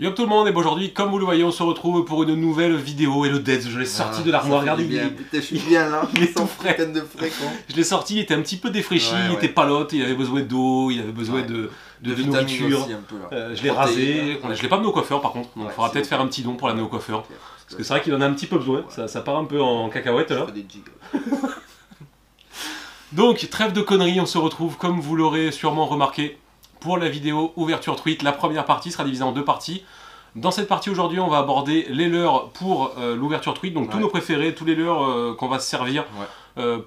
Yo tout le monde, et aujourd'hui, comme vous le voyez, on se retrouve pour une nouvelle vidéo. Et le Dead, je l'ai sorti de l'armoire, regardez, je suis bien là, il est tout frais. De frais quoi. Je l'ai sorti, il était un petit peu défraîchi, Ouais, il était palote, il avait besoin d'eau, il avait besoin de nourriture. Aussi, un peu, là. Je l'ai rasé, je l'ai pas amené au coiffeur par contre, donc il faudra peut-être faire un petit don pour l'amener au coiffeur. Okay. Parce que c'est vrai qu'il en a un petit peu besoin, ça part un peu en cacahuète là. Donc, trêve de conneries, on se retrouve, comme vous l'aurez sûrement remarqué, pour la vidéo ouverture tweet. La première partie sera divisée en deux parties. Dans cette partie aujourd'hui, on va aborder les leurres pour l'ouverture tweet, donc tous nos préférés, tous les leurres qu'on va se servir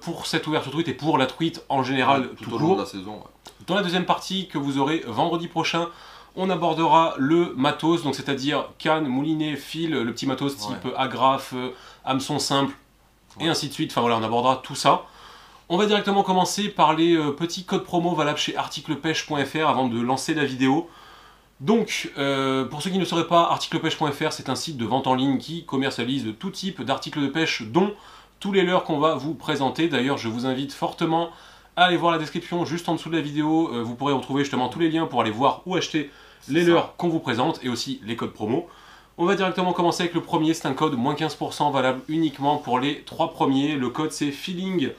pour cette ouverture tweet et pour la tweet en général tout au long de la saison. Dans la deuxième partie que vous aurez vendredi prochain, on abordera le matos, donc c'est-à-dire canne, moulinet, fil, le petit matos type agrafe, hameçon simple et ainsi de suite. Enfin voilà, on abordera tout ça. On va directement commencer par les petits codes promo valables chez articlepêche.fr avant de lancer la vidéo. Donc, pour ceux qui ne le sauraient pas, articlepêche.fr c'est un site de vente en ligne qui commercialise tout type d'articles de pêche, dont tous les leurres qu'on va vous présenter. D'ailleurs, je vous invite fortement à aller voir la description juste en dessous de la vidéo. Vous pourrez retrouver justement tous les liens pour aller voir ou acheter les leurres qu'on vous présente et aussi les codes promo. On va directement commencer avec le premier, c'est un code moins 15% valable uniquement pour les 3 premiers. Le code c'est feeling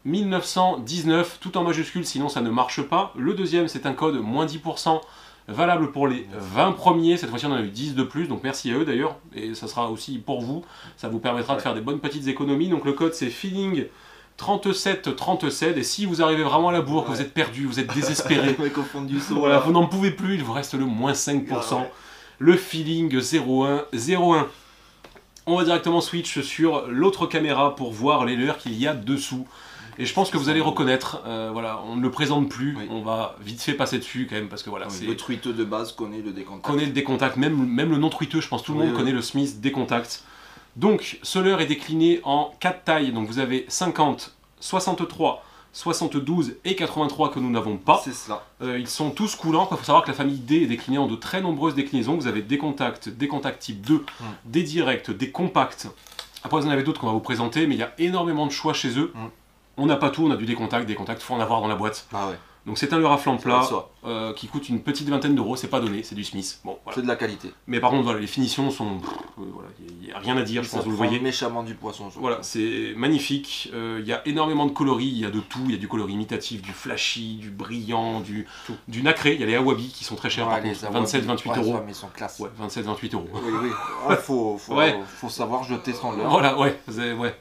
1919, tout en majuscule, sinon ça ne marche pas. Le deuxième, c'est un code moins 10%, valable pour les 20 premiers. Cette fois-ci, on en a eu 10 de plus, donc merci à eux d'ailleurs. Et ça sera aussi pour vous, ça vous permettra de faire des bonnes petites économies. Donc le code, c'est feeling 3737. Et si vous arrivez vraiment à la bourre, que vous êtes perdu, vous êtes désespéré, voilà, vous n'en pouvez plus, il vous reste le moins 5%. Le feeling 0101. On va directement switch sur l'autre caméra pour voir les leurres qu'il y a dessous. Et je pense que vous allez reconnaître, voilà, on ne le présente plus, on va vite fait passer dessus quand même, parce que voilà, c'est... Le tweeteux de base connaît le décontact. Connaît le décontact, même le non tweeteux, je pense tout le monde connaît le Smith décontact. Donc, ce leurre est décliné en 4 tailles, donc vous avez 50, 63, 72 et 83 que nous n'avons pas. C'est ça. Ils sont tous coulants, il faut savoir que la famille D est déclinée en de très nombreuses déclinaisons. Vous avez des contacts type 2, des directs, des compacts. Après, vous en avez d'autres qu'on va vous présenter, mais il y a énormément de choix chez eux. On n'a pas tout, on a du décontact, il faut en avoir dans la boîte. Ah ouais. Donc c'est un leurre à flanc plat qui coûte une petite vingtaine d'euros, c'est pas donné, c'est du Smith. Bon, voilà. C'est de la qualité. Mais par contre, voilà, les finitions sont... voilà, il n'y a rien à dire, je pense que vous le voyez. Méchamment du poisson. Voilà, c'est magnifique. Il y a énormément de coloris, il y a de tout. Il y a du coloris imitatif, du flashy, du brillant, du nacré. Il y a les awabi qui sont très chers, par contre, 27-28 euros. Mais ils sont classe. Ouais, 27-28 euros. Oui, oui. Ah, faut savoir jeter son leurre. Voilà,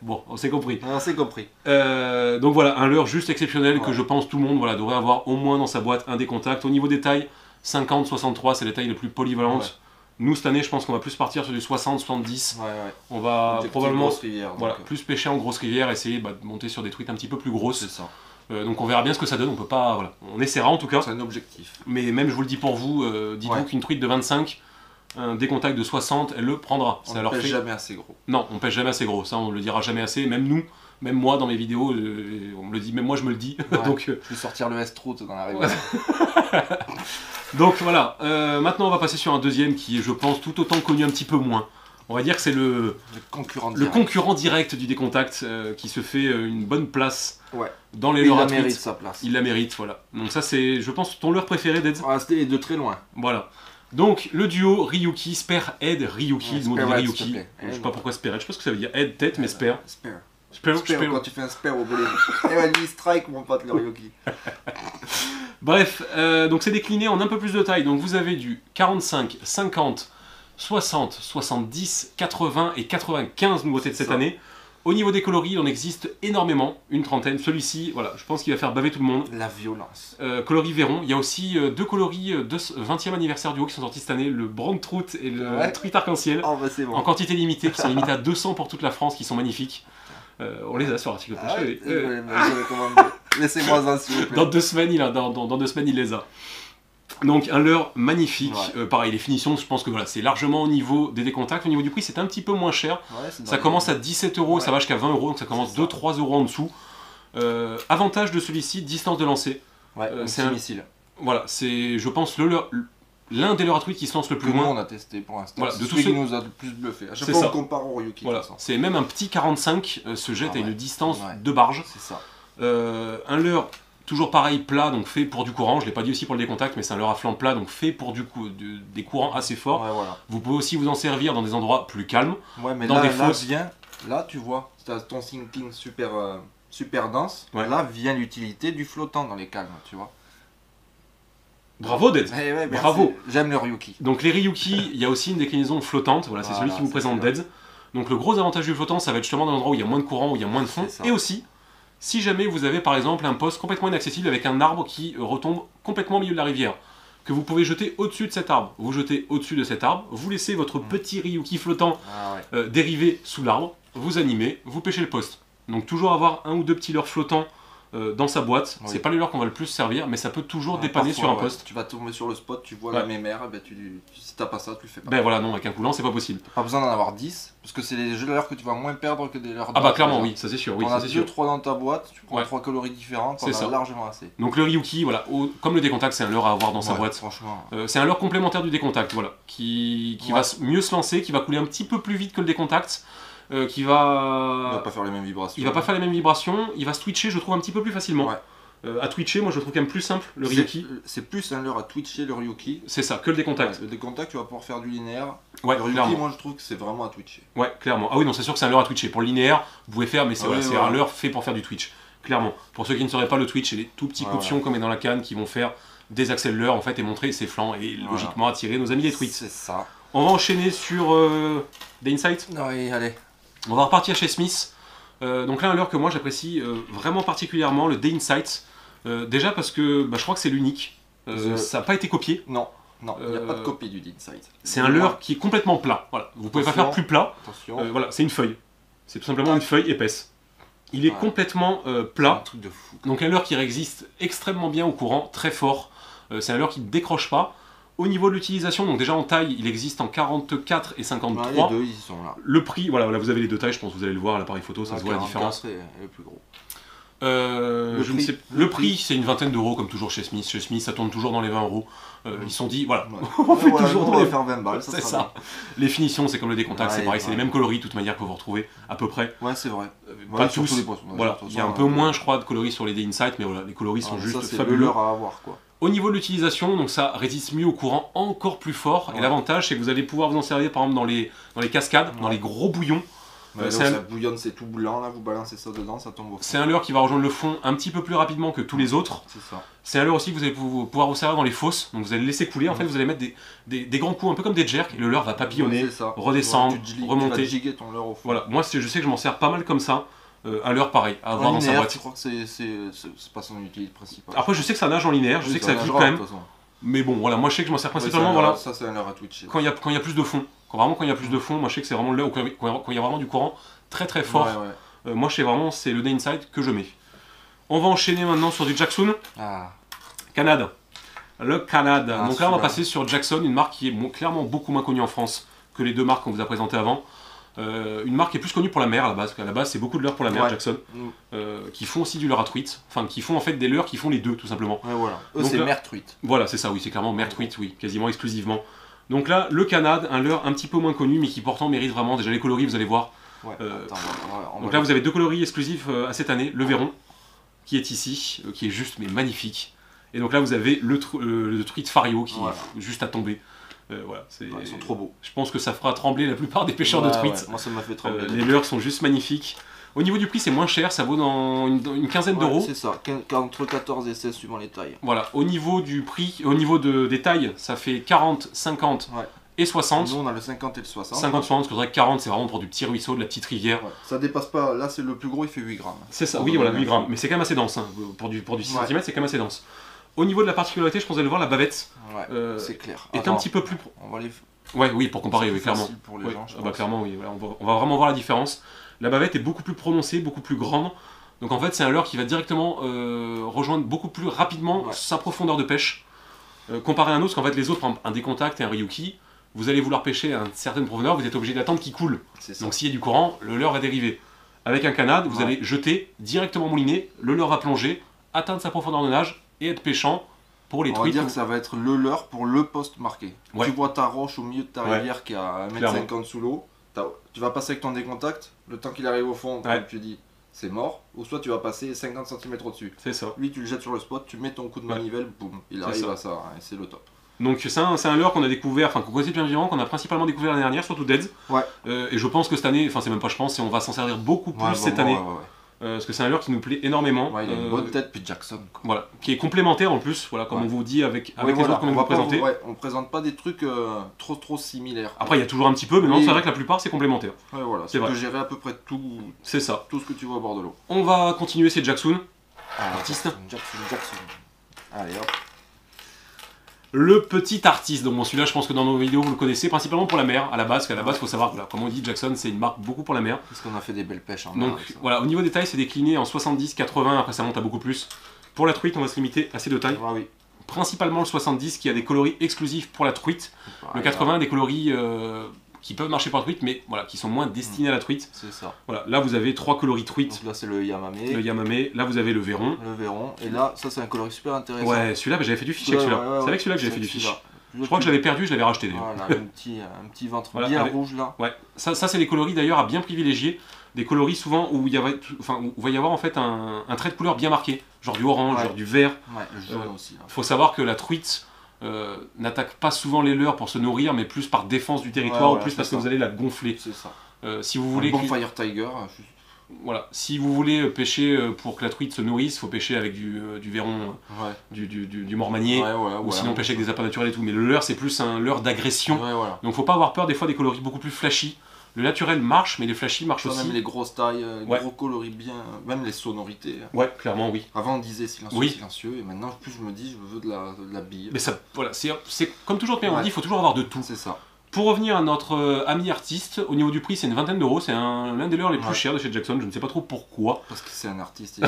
bon, on s'est compris. On s'est compris. Donc voilà, un leurre juste exceptionnel que je pense tout le monde devrait avoir au moins dans sa boîte un décontact. Au niveau des tailles, 50-63, c'est les tailles les plus polyvalentes. Nous, cette année, je pense qu'on va plus partir sur du 60-70. On va probablement plus pêcher en grosse rivière, essayer de monter sur des truites un petit peu plus grosses. C'est ça. Donc on verra bien ce que ça donne, on peut pas... Voilà. On essaiera en tout cas. C'est un objectif. Mais même, je vous le dis pour vous, dites-vous qu'une truite de 25, un décontact de 60, elle le prendra. On ne pêche jamais assez gros. Non, on pêche jamais assez gros, ça on le dira jamais assez, même nous. Même moi dans mes vidéos, on me le dit, même moi je me le dis. Donc, je vais sortir le S-Trout dans la rivière. Donc voilà, maintenant on va passer sur un deuxième qui est, je pense, tout autant connu un petit peu moins. On va dire que c'est le concurrent direct du décontact qui se fait une bonne place dans les leurres à tweet. Il mérite sa place. Il la mérite, voilà. Donc ça c'est, je pense, ton leurre préféré, Dead. C'était de très loin. Voilà. Donc le duo Ryuki, Spare Head Ryuki, le mot de Ryuki. Je sais pas pourquoi Spare Head, je sais pas ce que ça veut dire, Head, tête, mais Spare. Spare quand tu fais un spare au volet. Et ouais, lui strike mon pote le Ryuki. Bref, donc c'est décliné en un peu plus de taille. Donc vous avez du 45, 50, 60, 70, 80 et 95 nouveautés de cette année. Au niveau des coloris, il en existe énormément, une trentaine. Celui-ci, voilà, je pense qu'il va faire baver tout le monde. La violence. Coloris Véron. Il y a aussi deux coloris 20e anniversaire du haut qui sont sortis cette année, le Brand Trout et le Truite Arc-en-Ciel. Oh, bah, bon. En quantité limitée, qui sont limitées à 200 pour toute la France, qui sont magnifiques. On les a sur l'article pêche. Laissez-moi un s'il vous plaît. Dans 2 semaines, dans 2 semaines, il les a. Donc un leurre magnifique. Pareil, les finitions, je pense que voilà, c'est largement au niveau des décontacts. Au niveau du prix, c'est un petit peu moins cher. Ça commence à 17 euros, ça va jusqu'à 20 euros, donc ça commence 2-3 euros en dessous. Avantage de celui-ci, distance de lancer. C'est un missile. Voilà, c'est, je pense, l'un des leurres à tweet qui se lance le plus loin. On a testé pour l'instant. Voilà, c'est celui qui nous a le plus bluffé. À chaque fois, on compare au Ryuki. Voilà. C'est même un petit 45 se jette à une distance de barge. C'est ça. Un leurre Toujours pareil, plat, donc fait pour du courant. Je ne l'ai pas dit aussi pour le décontact, mais c'est un leurre à flanc plat, donc fait pour des courants assez forts. Ouais, voilà. Vous pouvez aussi vous en servir dans des endroits plus calmes. Ouais, mais dans là, des fosses. là, tu vois, tu as ton sinking super dense. Ouais. Là vient l'utilité du flottant dans les calmes, tu vois. Bravo Dead. Ouais, bravo. J'aime le Ryuki. Donc les Ryuki, il y a aussi une déclinaison flottante, voilà, c'est celui qui vous présente Dead. Donc le gros avantage du flottant, ça va être justement dans l'endroit où il y a moins de courant, où il y a moins de fond. Et aussi, si jamais vous avez par exemple un poste complètement inaccessible avec un arbre qui retombe complètement au milieu de la rivière, que vous pouvez jeter au-dessus de cet arbre, vous jetez au-dessus de cet arbre, vous laissez votre petit Ryuki flottant dériver sous l'arbre, vous animez, vous pêchez le poste. Donc toujours avoir un ou deux petits leurres flottants dans sa boîte, c'est pas les leurres qu'on va le plus servir, mais ça peut toujours dépanner sur un poste. Tu vas tomber sur le spot, tu vois la mémère, ben si t'as pas ça, tu le fais pas. Ben voilà, non, avec un coulant, c'est pas possible. Pas besoin d'en avoir 10, parce que c'est les leurres que tu vas moins perdre que des leurres. Ah bah clairement, oui, ça c'est sûr. Oui, on a 2-3 dans ta boîte, tu prends 3 coloris différents, c'est ça. Largement assez. Donc le Ryuki, voilà, comme le décontact, c'est un leurre à avoir dans sa boîte. Franchement. C'est un leurre complémentaire du décontact, voilà, qui va mieux se lancer, qui va couler un petit peu plus vite que le décontact. Il va pas faire les mêmes vibrations. Il va pas faire les mêmes vibrations, il va se twitcher, je trouve, un petit peu plus facilement. À twitcher, moi je le trouve quand même plus simple, le Ryuki. C'est plus un leurre à twitcher le Ryuki. C'est ça, que le décontact. Le décontact, tu vas pouvoir faire du linéaire. Ouais, le Ryuki, clairement. moi je trouve que c'est vraiment à twitcher. Ouais, clairement. Ah oui, non, c'est sûr que c'est un leurre à twitcher. Pour le linéaire, vous pouvez faire, mais c'est un leurre fait pour faire du twitch. Clairement. Pour ceux qui ne sauraient pas, le twitch, c'est les tout petits coups de fion comme est dans la canne qui vont faire des accès leurre en fait et montrer ses flancs et logiquement attirer nos amis les truites. C'est ça. On va enchaîner sur des insights. Oui, allez. On va repartir chez Smith. Donc là, un leurre que moi j'apprécie vraiment particulièrement, le Day Insight. Déjà parce que je crois que c'est l'unique. Ça n'a pas été copié. Non, il n'y a pas de copie du Insight. C'est un leurre qui est complètement plat. Voilà. Vous pouvez pas faire plus plat. Voilà, c'est une feuille. C'est tout simplement une feuille épaisse. Il est complètement plat. Un truc de fou. Donc un leurre qui résiste extrêmement bien au courant, très fort. C'est un leurre qui ne décroche pas. Au niveau de l'utilisation, donc déjà en taille, il existe en 44 et 53. Les deux, ils sont là. Le prix, voilà, vous avez les deux tailles, je pense que vous allez le voir à l'appareil photo, ça se voit la différence. C'est le plus gros. Le prix, c'est une vingtaine d'euros, comme toujours chez Smith. Chez Smith, ça tourne toujours dans les 20 euros. Ils se sont dit, voilà, on fait toujours dans les faire 20 balles. C'est ça. Les finitions, c'est comme le décontact, c'est pareil, c'est les mêmes coloris, de toute manière, que vous retrouvez à peu près. Ouais, c'est vrai. Pas tous. Voilà, il y a un peu moins, je crois, de coloris sur les Day Insight, mais voilà, les coloris sont juste fabuleux. C'est à avoir, quoi. Au niveau de l'utilisation, donc ça résiste mieux au courant encore plus fort. Et l'avantage, c'est que vous allez pouvoir vous en servir, par exemple, dans les cascades, dans les gros bouillons. Ça bouillonne, c'est tout blanc, là, vous balancez ça dedans, ça tombe au fond. C'est un leurre qui va rejoindre le fond un petit peu plus rapidement que tous les autres. C'est ça. C'est un leurre aussi que vous allez pouvoir vous servir dans les fosses. Donc vous allez laisser couler, en fait vous allez mettre des grands coups un peu comme des jerks. Et le leurre va papillonner, redescendre, remonter. Tu vas jiguer ton leurre au fond. Voilà, moi je sais que je m'en sers pas mal comme ça. Un leurre pareil, à avoir dans sa boîte. Je crois que c'est pas son utilité principale. Après je sais que ça nage en linéaire, je sais que ça vit quand même. Mais bon, voilà, moi je sais que je m'en sers principalement. Voilà. Ça c'est un leurre à twitcher. Quand il y a plus de fond. Quand il y a plus de fond, moi je sais que c'est vraiment le leurre, quand il y a vraiment du courant très très fort. Moi je sais vraiment, c'est le Day Insight que je mets. On va enchaîner maintenant sur du Jackson. Canad. Le Canad. Donc là on va passer sur Jackson, une marque qui est clairement beaucoup moins connue en France que les deux marques qu'on vous a présentées avant. Une marque qui est plus connue pour la mer à la base, parce qu'à la base c'est beaucoup de leurres pour la mer, Jackson, qui font aussi du leurre à truite, enfin qui font en fait des leurres qui font les deux tout simplement. Voilà. Eux c'est mer truite. Voilà, c'est ça, oui, c'est clairement mer truite, oui, quasiment exclusivement. Donc là, le Canad, un leurre un petit peu moins connu, mais qui pourtant mérite vraiment, déjà les coloris, vous allez voir. Donc là vous avez deux coloris exclusifs à cette année, le Véron, qui est ici, qui est juste mais magnifique. Et donc là vous avez le truite Fario qui est juste à tomber. Voilà, ils sont trop beaux. Je pense que ça fera trembler la plupart des pêcheurs de truites. Moi ça m'a fait trembler. Les leurres sont juste magnifiques. Au niveau du prix c'est moins cher, ça vaut dans une quinzaine d'euros. C'est ça, entre 14 et 16 suivant les tailles. Voilà, au niveau du prix, au niveau des tailles, ça fait 40, 50 et 60. Nous on a le 50 et le 60. 50, 60, parce que c'est vrai que 40 c'est vraiment pour du petit ruisseau, de la petite rivière. Ça dépasse pas, là c'est le plus gros, il fait 8 grammes. C'est ça, oui voilà, 8 grammes. Mais c'est quand même assez dense, hein. Pour du 6 cm c'est quand même assez dense. Au niveau de la particularité, je pense que vous allez voir, la bavette c'est clair. Est un petit peu plus... On va les... oui, pour comparer, oui, clairement. Pour les gens, clairement, oui, voilà, on va vraiment voir la différence. La bavette est beaucoup plus prononcée, beaucoup plus grande. Donc en fait, c'est un leurre qui va directement rejoindre beaucoup plus rapidement sa profondeur de pêche. Comparé à un autre, parce qu'en fait, les autres, un décontact et un Ryuki, vous allez vouloir pêcher à une certaine profondeur, vous êtes obligé d'attendre qu'il coule. Donc s'il y a du courant, le leurre va dériver. Avec un Canad, vous allez jeter, directement mouliner, le leurre va plonger, atteindre sa profondeur de nage et être pêchant. Pour les truites, on va dire que ça va être le leurre pour le poste marqué. Tu vois ta roche au milieu de ta rivière qui a 1,50 m sous l'eau, tu vas passer avec ton décontact, le temps qu'il arrive au fond, comme tu dis, c'est mort, ou soit tu vas passer 50 cm au-dessus. C'est ça. Lui, tu le jettes sur le spot, tu mets ton coup de manivelle, boum, il arrive à ça, et c'est le top. Donc c'est un leurre qu'on a découvert, enfin qu'on connaissait bien vivant, qu'on a principalement découvert l'année dernière, surtout Deads. Ouais. Et je pense que cette année, enfin c'est même pas je pense, on va s'en servir beaucoup plus cette année. Parce que c'est un leurre qui nous plaît énormément. Ouais, il a une bonne tête, puis Jackson. Quoi. Voilà, qui est complémentaire en plus, voilà, comme on vous dit avec les autres qu'on va vous présenter. On présente pas des trucs trop similaires. Après il y a toujours un petit peu, mais non, c'est vrai que la plupart c'est complémentaire. Ouais, voilà, c'est vrai. Tu peux gérer à peu près tout. C'est ça. Tout ce que tu vois au bord de l'eau. On va continuer, c'est Jackson. Artiste. Jackson. Allez hop. Le petit artiste, donc bon, celui-là je pense que dans nos vidéos vous le connaissez, principalement pour la mer à la base, parce qu'à la base il faut savoir, voilà, comme on dit, Jackson c'est une marque beaucoup pour la mer. Parce qu'on a fait des belles pêches en mer. Donc voilà, au niveau des tailles c'est décliné en 70, 80, après ça monte à beaucoup plus. Pour la truite on va se limiter à ces deux tailles. Ah, oui. Principalement le 70 qui a des coloris exclusifs pour la truite, le 80 des coloris qui peuvent marcher pour la truite, mais voilà, qui sont moins destinés à la truite. C'est ça. Voilà, là vous avez 3 coloris truite. Donc là c'est le Yamamé. Le Yamamé, là vous avez le Véron. Le Véron, et là ça c'est un coloris super intéressant. Ouais, celui-là j'avais fait du fiche avec celui-là. C'est avec celui-là que j'avais fait du fiche. Je crois que je l'avais perdu, je l'avais racheté d'ailleurs. Voilà, un petit ventre bien rouge là. Ouais, ça c'est des coloris d'ailleurs à bien privilégier. Des coloris souvent où il va y avoir en fait un trait de couleur bien marqué. Genre du orange, genre du vert. Ouais, le jaune aussi. Là. Faut savoir que la truite n'attaque pas souvent les leurres pour se nourrir, mais plus par défense du territoire ou plus parce que vous allez la gonfler. C'est ça. Si vous voulez. Un bon Fire Tiger. Voilà, si vous voulez pêcher pour que la truite se nourrisse, il faut pêcher avec du Véron, du mormanier, ou sinon pêcher avec des appâts naturels et tout. Mais le leurre, c'est plus un leurre d'agression. Donc faut pas avoir peur des fois des coloris beaucoup plus flashy. Le naturel marche, mais les flashy marchent aussi. Même les grosses tailles, gros coloris bien, même les sonorités. Ouais, clairement, oui. Avant on disait silencieux, silencieux, et maintenant plus je me dis je veux de la bille. Mais ça, voilà, c'est comme toujours, on dit, il faut toujours avoir de tout. C'est ça. Pour revenir à notre ami artiste, au niveau du prix, c'est une vingtaine d'euros. C'est l'un des leurres les plus chers de chez Jackson. Je ne sais pas trop pourquoi. Parce que c'est un artiste.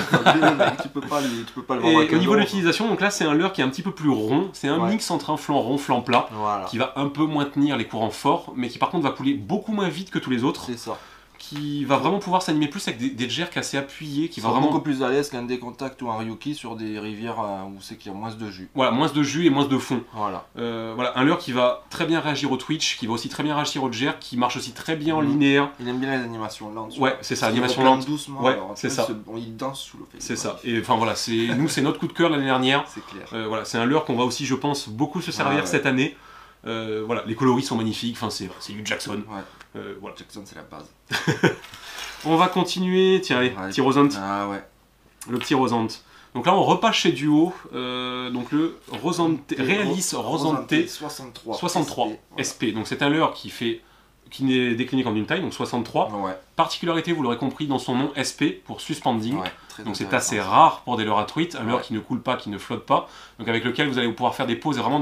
Tu peux pas le vendre. Et au niveau de l'utilisation, donc là, c'est un leurre qui est un petit peu plus rond. C'est un mix entre un flanc rond, flanc plat, qui va un peu moins tenir les courants forts, mais qui par contre va couler beaucoup moins vite que tous les autres. C'est ça. Qui va vraiment pouvoir s'animer plus avec des jerks assez appuyés, qui va vraiment beaucoup plus à l'aise qu'un décontact ou un Ryuki sur des rivières où c'est qu'il y a moins de jus. Voilà, moins de jus et moins de fond. Voilà. Voilà, un leurre qui va très bien réagir au twitch, qui va aussi très bien réagir au jerk, qui marche aussi très bien en linéaire. Il aime bien les animations lentes. Ouais, c'est ça, animation lente. Doucement. Ouais, c'est ça. Il danse sous le fait. C'est ça. Et enfin voilà, nous c'est notre coup de cœur l'année dernière. C'est clair. Voilà, c'est un leurre qu'on va aussi, je pense, beaucoup se servir cette année. Voilà, les coloris sont magnifiques. Enfin, c'est du Jackson. Voilà. Jackson, c'est la base. On va continuer, tiens allez, petit Rosant. Ah ouais. Le petit Rosant. Donc là on repasse chez Duo, donc le Realis Rosante 63 SP. Donc c'est un leurre qui n'est décliné qu'en une taille, donc 63. Particularité, vous l'aurez compris dans son nom, SP pour suspending. Donc c'est assez rare pour des leurres à truite, un leurre qui ne coule pas, qui ne flotte pas, donc avec lequel vous allez pouvoir faire des pauses et vraiment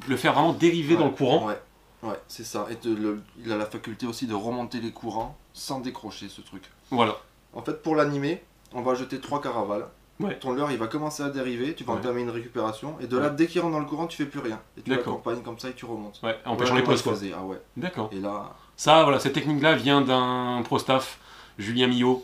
le faire vraiment dériver dans le courant. Ouais, c'est ça. Et il a la faculté aussi de remonter les courants sans décrocher ce truc. Voilà. En fait, pour l'animer, on va jeter 3 caravales. Ton leurre, il va commencer à dériver, tu vas entamer une récupération, et de là, dès qu'il rentre dans le courant, tu fais plus rien. Et tu l'accompagnes comme ça et tu remontes. Ouais, en pêchant les pauses quoi. D'accord. Et là... Ça, voilà, cette technique-là vient d'un pro staff, Julien Millot.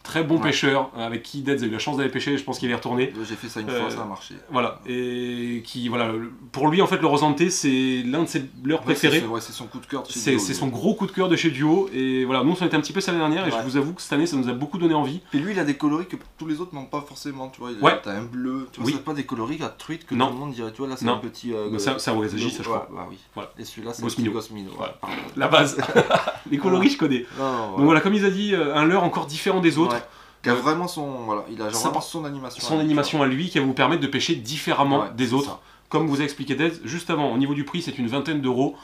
Très bon pêcheur, avec qui Deads a eu la chance d'aller pêcher, je pense qu'il est retourné. J'ai fait ça une fois, ça a marché. Voilà, et qui, voilà, pour lui en fait le Rosante c'est l'un de ses leurres préférés. C'est son coup de cœur de chez Duo. C'est son gros coup de cœur de chez Duo, et voilà, nous on était un petit peu ça l'année dernière, et je vous avoue que cette année ça nous a beaucoup donné envie. Et lui il a des coloris que tous les autres n'ont pas forcément, tu vois, t'as un bleu, tu vois, c'est pas des coloris à truite que tout le monde dirait, tu vois, là c'est un petit... c'est un Wasaji ça je crois. Voilà. Et celui-là c'est un Gosmino. La base, les coloris je connais. Donc voilà, comme il a dit, un leurre encore différent des autres. Qui a vraiment il a vraiment son animation. Son animation à lui qui va vous permettre de pêcher différemment des autres. Comme vous a expliqué Deads juste avant. Au niveau du prix, c'est une vingtaine d'euros.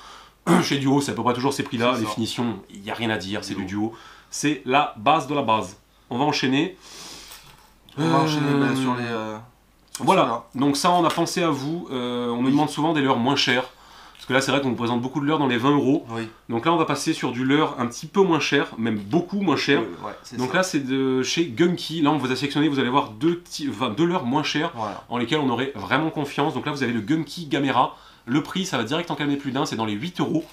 Chez Duo, c'est à peu près toujours ces prix-là. Les finitions, il n'y a rien à dire, c'est du Duo. C'est la base de la base. On va enchaîner. On va enchaîner sur les... voilà, donc ça on a pensé à vous. On nous demande souvent des leurres moins chers. Parce que là, c'est vrai qu'on vous présente beaucoup de leurres dans les 20 euros. Donc là, on va passer sur du leurre un petit peu moins cher, même beaucoup moins cher. Donc là, c'est de chez Gunky. Là, on vous a sélectionné, vous allez voir deux leurres moins chers en lesquels on aurait vraiment confiance. Donc là, vous avez le Gunky Gamera. Le prix, ça va direct en calmer plus d'un, c'est dans les 8 euros.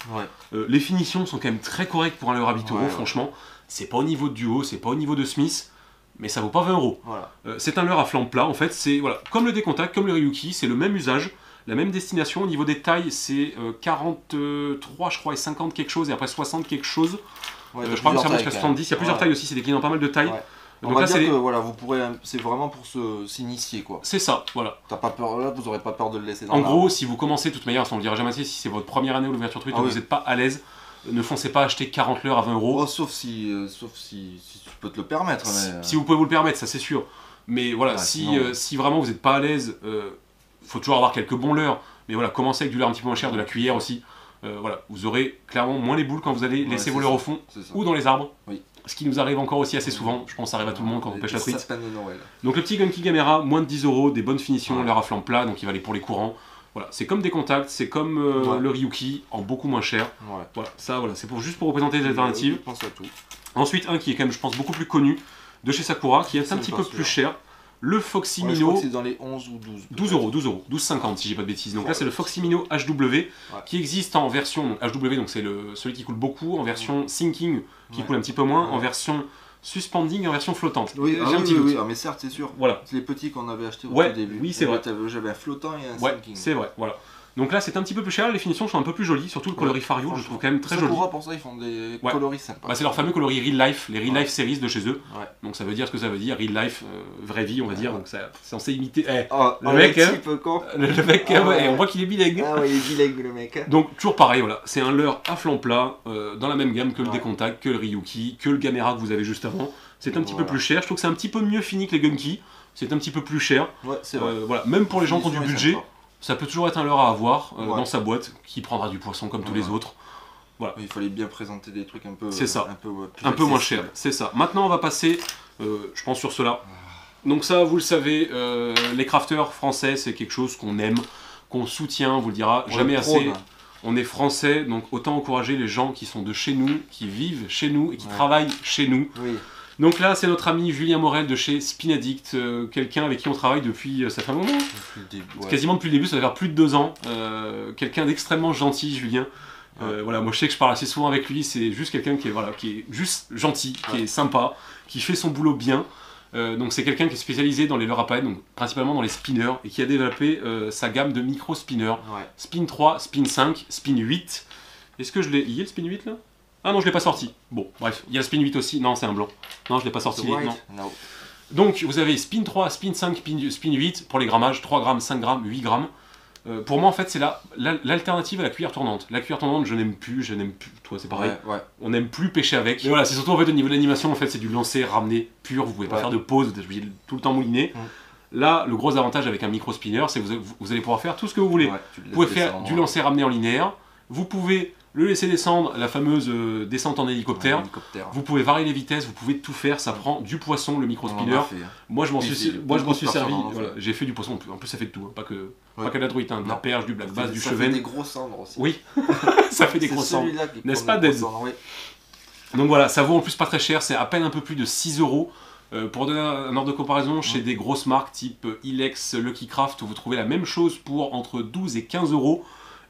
Les finitions sont quand même très correctes pour un leurre à 8 euros, franchement. C'est pas au niveau de Duo, c'est pas au niveau de Smith. Mais ça vaut pas 20 euros. C'est un leurre à flanc plat, en fait. C'est comme le décontact, comme le Ryuki, c'est le même usage. La même destination, au niveau des tailles, c'est 43 je crois et 50 quelque chose et après 60 quelque chose. je crois que ça monte jusqu'à 70, il y a plusieurs tailles aussi, c'est décliné en pas mal de tailles. Donc là, c'est voilà, vous pourrez, c'est vraiment pour s'initier quoi. C'est ça, voilà. T'as pas peur, là, vous aurez pas peur de le laisser dans En gros, si vous commencez, de toute manière, on le dira jamais assez, si c'est votre première année ou l'ouverture truc et que vous n'êtes pas à l'aise, ne foncez pas acheter 40 leurres à 20 €. Oh, sauf si tu peux te le permettre. Si vous pouvez vous le permettre, ça c'est sûr. Mais voilà, si vraiment vous n'êtes pas à l'aise, faut toujours avoir quelques bons leurres. Mais voilà, commencez avec du leurre un petit peu moins cher, de la cuillère aussi. Voilà, vous aurez clairement moins les boules quand vous allez laisser vos leurres au fond ou dans les arbres. Oui. Ce qui nous arrive encore aussi assez souvent, je pense que ça arrive à tout le monde quand on pêche la truite. Donc le petit Gunky Gamera, moins de 10 €, des bonnes finitions, leurre à flanc plat, donc il va aller pour les courants. Voilà, c'est comme des contacts, c'est comme le Ryuki, en beaucoup moins cher. Voilà, ça voilà, c'est juste pour représenter les alternatives. Je pense à tout. Ensuite, un qui est quand même, je pense, beaucoup plus connu, de chez Sakura, qui est un petit peu plus cher. Le Foxy Minnow. Je crois que c'est dans les 11 ou 12. 12 €, 12,50 si j'ai pas de bêtises. Donc là, c'est le Foxy Minnow HW, qui existe en version donc HW, donc c'est celui qui coule beaucoup, en version sinking, qui coule un petit peu moins, en version suspending, en version flottante. Oui, oui, mais certes, c'est sûr. Voilà. C'est les petits qu'on avait achetés au tout début. Oui, c'est vrai. J'avais un flottant et un sinking. C'est vrai, voilà. Donc là, c'est un petit peu plus cher, les finitions sont un peu plus jolies, surtout le coloris Fario, je trouve quand même très joli. Pour ça, ils font des coloris sympas. Bah, c'est leur fameux coloris Real Life, les Real Life Series de chez eux. Donc ça veut dire ce que ça veut dire, Real Life, vraie vie, on va dire. Donc c'est censé imiter. Le mec, on voit qu'il est bilingue. Ah ouais, il est bilingue le mec. Donc toujours pareil, voilà, c'est un leurre à flanc plat, dans la même gamme que le Décontact, que le Ryuki, que le Gamera que vous avez juste avant. C'est un petit peu plus cher, je trouve que c'est un petit peu mieux fini que les Gunky, c'est un petit peu plus cher. Ouais, c'est vrai. Voilà, même pour les gens qui ont du budget. Ça peut toujours être un leurre à avoir dans sa boîte, qui prendra du poisson comme tous les autres. Voilà. Il fallait bien présenter des trucs un peu, un peu moins cher. C'est ça. Maintenant, on va passer, je pense, sur cela. Donc ça, vous le savez, les crafters français, c'est quelque chose qu'on aime, qu'on soutient, on vous le dira jamais assez. On est français, donc autant encourager les gens qui sont de chez nous, qui vivent chez nous et qui travaillent chez nous. Oui. Donc là, c'est notre ami Julien Morel de chez Spin Addict, quelqu'un avec qui on travaille depuis, ça fait un moment, quasiment depuis le début, ça va faire plus de 2 ans. Quelqu'un d'extrêmement gentil, Julien. Voilà, moi je sais que je parle assez souvent avec lui, c'est juste quelqu'un qui est juste gentil, qui est sympa, qui fait son boulot bien. Donc c'est quelqu'un qui est spécialisé dans les leurres à paillettes, donc principalement dans les spinners, et qui a développé sa gamme de micro-spinners. Spin 3, Spin 5, Spin 8. Est-ce que je l'ai... Il y a le Spin 8 là? Ah non, je l'ai pas sorti. Bon, bref, il y a le Spin 8 aussi. Non, c'est un blanc. Non, je l'ai pas sorti. Non. Donc, vous avez Spin 3, Spin 5, Spin 8 pour les grammages, 3 grammes, 5 grammes, 8 grammes. Pour moi, en fait, c'est l'alternative à la cuillère tournante. La cuillère tournante, je n'aime plus. Toi, c'est pareil. On n'aime plus pêcher avec. Mais voilà, c'est surtout en fait au niveau de l'animation, en fait, c'est du lancer, ramener pur. Vous pouvez pas faire de pause, vous êtes tout le temps mouliner. Là, le gros avantage avec un micro spinner, c'est que vous allez pouvoir faire tout ce que vous voulez. Vous pouvez faire du lancer ramener en linéaire. Vous pouvez le laisser descendre, la fameuse descente en hélicoptère. Vous pouvez varier les vitesses, vous pouvez tout faire, ça prend du poisson le micro spinner. Moi je m'en suis servi, j'ai fait du poisson, en plus ça fait de tout, pas que de la truite, de la perche, du black bass, du cheven. Ça fait des gros cendres aussi. Oui, ça fait des gros cendres, n'est-ce pas Dead? Donc voilà, ça vaut en plus pas très cher, c'est à peine un peu plus de 6 €. Pour donner un ordre de comparaison, chez des grosses marques type Ilex, Lucky Craft, vous trouvez la même chose pour entre 12 et 15 €.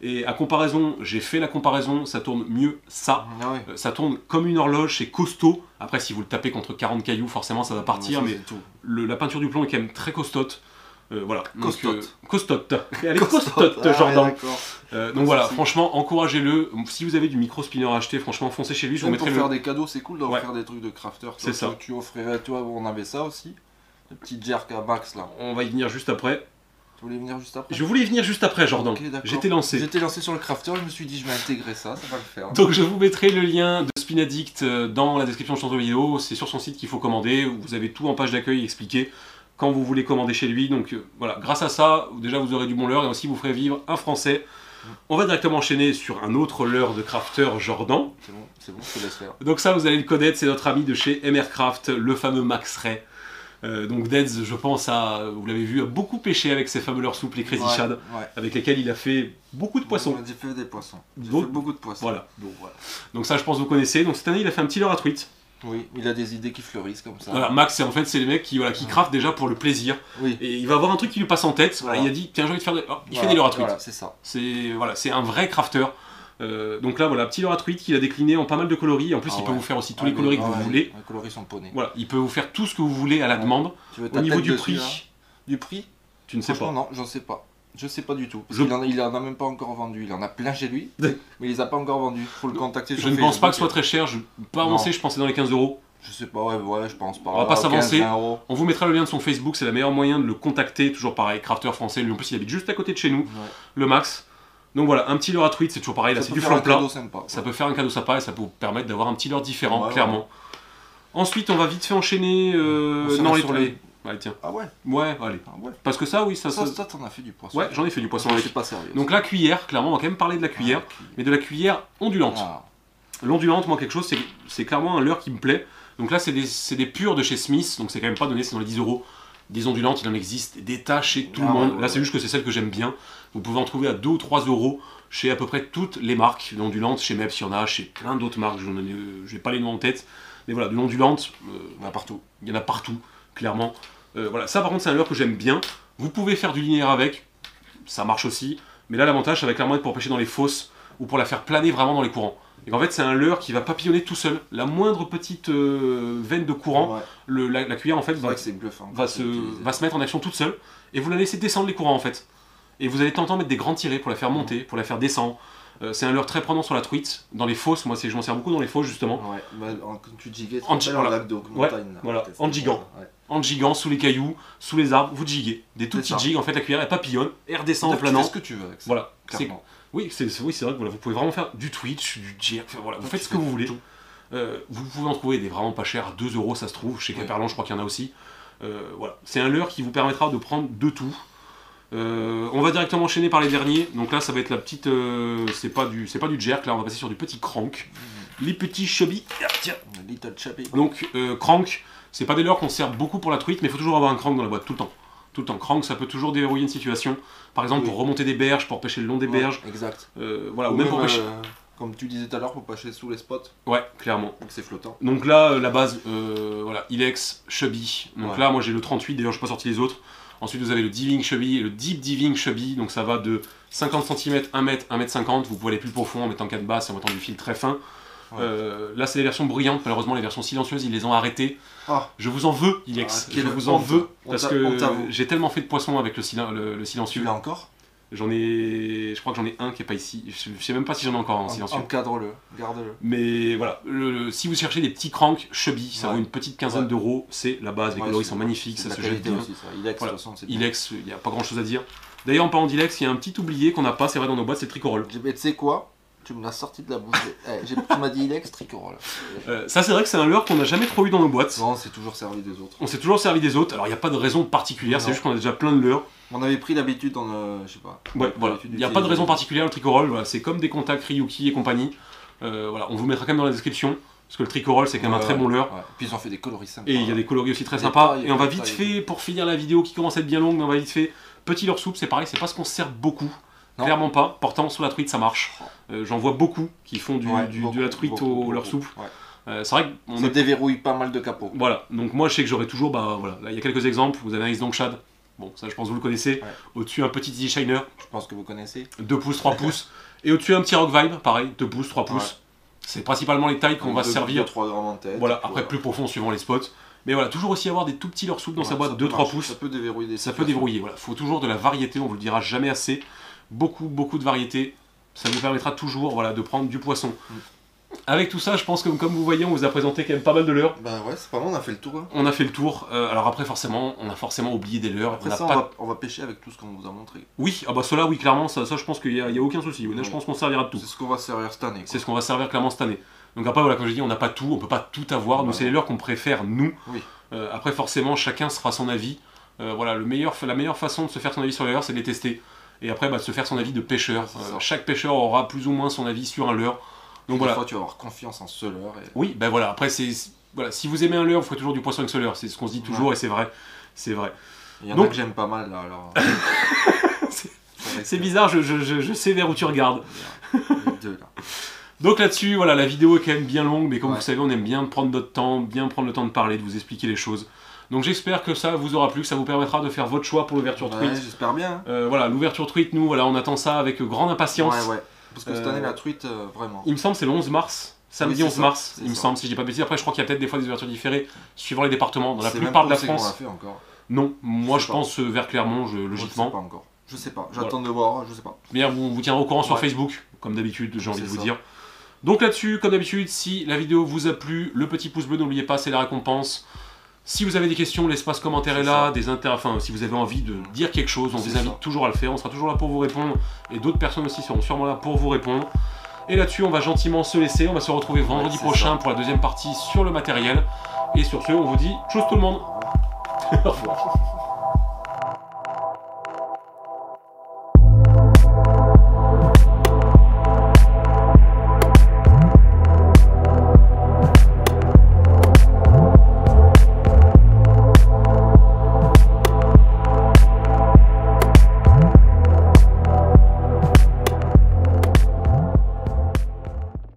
Et à comparaison, j'ai fait la comparaison, ça tourne mieux ça. Ça tourne comme une horloge, c'est costaud. Après, si vous le tapez contre 40 cailloux, forcément ça va partir, mais la peinture du plomb est quand même très costote. Voilà. Costote. Elle est costote, Jordan. Donc voilà, franchement, encouragez-le. Si vous avez du micro spinner à acheter, franchement, foncez chez lui. Je vous mettrai pour faire des cadeaux, c'est cool d'offrir des trucs de crafter. C'est ça. Tu offrirais, toi, on avait ça aussi. Le petit jerk à max là. On va y venir juste après. Tu voulais venir juste après? Je voulais y venir juste après, Jordan. J'étais lancé. J'étais lancé sur le crafter, je me suis dit je vais intégrer ça, ça va le faire. Donc je vous mettrai le lien de Spin Addict dans la description de cette vidéo. C'est sur son site qu'il faut commander. Vous avez tout en page d'accueil expliqué quand vous voulez commander chez lui. Donc voilà, grâce à ça, déjà vous aurez du bon leurre et aussi vous ferez vivre un Français. On va directement enchaîner sur un autre leurre de crafter, Jordan. C'est bon, je te laisse faire. Donc ça, vous allez le connaître, c'est notre ami de chez MRcraft, le fameux Max Ray. Donc Deads, je pense vous l'avez vu, a beaucoup pêché avec ses fameux leurres souples, les Crazy Shad, avec lesquels il a fait beaucoup de poissons. J'ai fait des poissons. J'ai fait beaucoup de poissons. Voilà. Donc ça, je pense que vous connaissez. Donc cette année, il a fait un petit leurre à truite. Oui, il a des idées qui fleurissent comme ça. Voilà, Max, en fait, c'est les mecs qui craftent déjà pour le plaisir. Oui. Et il va avoir un truc qui lui passe en tête. Voilà. Il a dit, tiens, j'ai envie de faire des... il fait des leurres à truite. Voilà, c'est ça. C'est un vrai crafter. Donc là, voilà, petit leurre à truite qu'il a décliné en pas mal de coloris. En plus, il peut vous faire aussi tous les coloris que vous voulez. Les coloris sont poney. Voilà, il peut vous faire tout ce que vous voulez à la demande. Au niveau du prix. Du prix? Tu ne sais pas? Non, j'en sais pas. Je sais pas du tout. Parce il en a même pas encore vendu. Il en a plein chez lui, mais il les a pas encore vendus. Faut le contacter sur Facebook. Je ne pense pas que ce soit très cher. Je ne vais pas avancer, je pensais dans les 15 €. Je sais pas, ouais, je pense pas. On va pas s'avancer. On vous mettra le lien de son Facebook, c'est le meilleur moyen de le contacter. Toujours pareil, crafter français. Lui en plus, il habite juste à côté de chez nous, le Max. Donc voilà, un petit leurre à tweet, c'est toujours pareil. Là, c'est du flanc plat. Ça peut faire un cadeau sympa et ça peut vous permettre d'avoir un petit leurre différent, clairement. Ensuite, on va vite fait enchaîner. Non, les. Allez, tiens. Ah ouais. Ouais, allez. Ah ouais. Parce que ça, oui, ça t'en as fait du poisson. Ouais, j'en ai fait du poisson. C'est pas sérieux. Donc la cuillère, clairement, on va quand même parler de la cuillère, mais de la cuillère ondulante. L'ondulante, moi, quelque chose, c'est clairement un leurre qui me plaît. Donc là, c'est des purs de chez Smith, donc c'est quand même pas donné, c'est dans les 10 €. Des ondulantes, il en existe des tas chez tout le monde. Là, c'est juste que c'est celle que j'aime bien. Vous pouvez en trouver à 2 ou 3 € chez à peu près toutes les marques d'ondulantes. Chez Meps, il y en a, chez plein d'autres marques, je n'ai pas les noms en tête. Mais voilà, de l'ondulante, il y en a partout. Il y en a partout, clairement. Voilà, ça par contre, c'est un leurre que j'aime bien. Vous pouvez faire du linéaire avec, ça marche aussi. Mais là, l'avantage, ça va clairement être pour pêcher dans les fosses ou pour la faire planer vraiment dans les courants. Et en fait, c'est un leurre qui va papillonner tout seul. La moindre petite veine de courant, la cuillère en fait va se mettre en action toute seule. Et vous la laissez descendre les courants en fait. Et vous allez tenter de mettre des grands tirés pour la faire monter, pour la faire descendre. C'est un leurre très prenant sur la truite. Dans les fosses, moi je m'en sers beaucoup dans les fosses justement. Ouais, quand tu jiguais, tu en lac d'eau, montagne. Voilà, en gigant. En gigant, sous les cailloux, sous les arbres, vous jiguez. Des tout petites gigs, en fait la cuillère elle papillonne, elle redescend en planant. Tu fais ce que tu veux avec ça. Voilà, clairement. Oui, c'est vrai que voilà, vous pouvez vraiment faire du Twitch, du jerk, voilà, vous faites ce que vous voulez. Vous pouvez en trouver des vraiment pas chers, à 2 € ça se trouve, chez Caperlan je crois qu'il y en a aussi. Voilà. C'est un leurre qui vous permettra de prendre de tout. On va directement enchaîner par les derniers, donc là ça va être la petite, c'est pas du jerk, là on va passer sur du petit crank. Les petits chubby, tiens, little chubby. Donc crank, c'est pas des leurres qu'on sert beaucoup pour la truite, mais il faut toujours avoir un crank dans la boîte, tout le temps. Tout le temps. Crank, ça peut toujours déverrouiller une situation. Par exemple, pour remonter des berges, pour pêcher le long des berges. Exact. Voilà, ou même pour pêcher. Comme tu disais tout à l'heure, pour pêcher sous les spots. Ouais, clairement. Donc c'est flottant. Donc là, la base, voilà, Ilex, Chubby. Donc là, moi j'ai le 38, d'ailleurs, je n'ai pas sorti les autres. Ensuite, vous avez le Diving Chubby et le Deep Diving Chubby. Donc ça va de 50 cm, 1 m, 1 m 50. Vous pouvez aller plus profond en mettant 4 basses et en mettant du fil très fin. Là, c'est les versions bruyantes. Malheureusement, les versions silencieuses, ils les ont arrêtées. Je vous en veux, Ilex. Je vous en veux. Parce que j'ai tellement fait de poissons avec le silencieux. Tu l'as encore ? Je crois que j'en ai un qui est pas ici. Je sais même pas si j'en ai encore un silencieux. Encadre-le, garde-le. Mais voilà, si vous cherchez des petits cranks Chubby, ça vaut une petite quinzaine d'euros. C'est la base. Les coloris sont magnifiques, ça se jette bien. Ilex, voilà. de toute façon, Ilex, il n'y a pas grand chose à dire. D'ailleurs, en parlant d'Ilex, il y a un petit oublié qu'on n'a pas, c'est vrai, dans nos boîtes, c'est le tricorol. Mais tu sais quoi ? Tu me l'as sorti de la bouche. Tu m'as dit Ilex, tricorol. Ça, c'est vrai que c'est un leurre qu'on n'a jamais trop eu dans nos boîtes. Non, on s'est toujours servi des autres. On s'est toujours servi des autres. Alors, il n'y a pas de raison particulière, c'est juste qu'on a déjà plein de leurres. On avait pris l'habitude dans je sais pas. Ouais, voilà. Il n'y a pas de raison particulière, le tricorol. Voilà. C'est comme des contacts Ryuki et compagnie. Voilà. On vous mettra quand même dans la description. Parce que le tricorol, c'est quand même un très bon leurre. Puis ils ont fait des coloris sympas. Et il y a des coloris aussi très sympas. Et on va vite fait, pour finir la vidéo qui commence à être bien longue, mais on va vite fait. Petit leurre souple, c'est pareil, c'est pas ce qu'on se sert beaucoup. Non. Clairement pas. Pourtant, sur la truite, ça marche. J'en vois beaucoup qui font de la truite au leurre souple. C'est vrai que ça déverrouille pas mal de capots. Voilà. Donc moi, je sais que j'aurai toujours. Bah voilà. Là, il y a quelques exemples. Vous avez un Isdong Shad. Bon, ça, je pense que vous le connaissez. Au-dessus, un petit Easy Shiner. Je pense que vous connaissez. 2 pouces, 3 pouces. Et au-dessus, un petit Rock Vibe. Pareil, 2 pouces, 3 pouces. C'est principalement les tailles qu'on va se servir. 3 grammes en tête. Voilà. Après, plus profond suivant les spots. Mais voilà, toujours aussi avoir des tout petits leurres souples dans sa boîte, 2-3 pouces. Ça peut déverrouiller. Ça peut déverrouiller. Voilà. Faut toujours de la variété. On vous le dira jamais assez. Beaucoup de variétés. Ça vous permettra toujours, voilà, de prendre du poisson. Avec tout ça, je pense que comme vous voyez, on vous a présenté quand même pas mal de leurres. Bah ouais, c'est pas mal, on a fait le tour. Hein. On a fait le tour. Alors après, forcément, on a forcément oublié des leurres. Après on va pêcher avec tout ce qu'on vous a montré. Oui, ah bah cela, oui, clairement, ça je pense qu'il n'y a aucun souci. Là, je pense qu'on servira de tout. C'est ce qu'on va servir cette année. C'est ce qu'on va servir clairement cette année. Donc après, voilà, comme je dis, on n'a pas tout, on peut pas tout avoir. Nous, c'est les leurres qu'on préfère, nous. Oui. Après, forcément, chacun se fera son avis. Voilà, la meilleure façon de se faire son avis sur les leurres, c'est de les tester. Et après, bah, de se faire son avis de pêcheur. Chaque pêcheur aura plus ou moins son avis sur un leurre. Donc voilà. Des fois, tu vas avoir confiance en ce leurre. Oui, ben voilà. Après, voilà, si vous aimez un leurre, vous ferez toujours du poisson avec ce leurre. C'est ce qu'on se dit toujours et c'est vrai. C'est vrai. Il y en a que j'aime pas mal là. Alors... c'est bizarre, je sais vers où tu regardes. Les deux, là. Donc là-dessus, voilà, la vidéo est quand même bien longue, mais comme vous savez, on aime bien prendre notre temps, bien prendre le temps de parler, de vous expliquer les choses. Donc j'espère que ça vous aura plu, que ça vous permettra de faire votre choix pour l'ouverture truite. J'espère bien. Voilà, l'ouverture truite, nous, voilà, on attend ça avec grande impatience. Ouais. Parce que cette année, la truite, vraiment. Il me semble c'est le 11 mars. Samedi 11 mars, il me semble, si je dis pas de bêtises. Après, je crois qu'il y a peut-être des fois des ouvertures différées suivant les départements. Dans la plupart de la France. Fait encore. Non, moi je pense vers Clermont, logiquement. Pas encore. Je sais pas, j'attends de voir, je sais pas. Mais on vous tiendra au courant sur Facebook, comme d'habitude, j'ai envie de vous dire. Donc là-dessus, comme d'habitude, si la vidéo vous a plu, le petit pouce bleu, n'oubliez pas, c'est la récompense. Si vous avez des questions, l'espace commentaire est là, enfin, si vous avez envie de dire quelque chose, on vous invite toujours à le faire, on sera toujours là pour vous répondre, et d'autres personnes aussi seront sûrement là pour vous répondre. Et là-dessus, on va gentiment se laisser, on va se retrouver vendredi prochain pour la deuxième partie sur le matériel. Et sur ce, on vous dit tchuss tout le monde. Au revoir.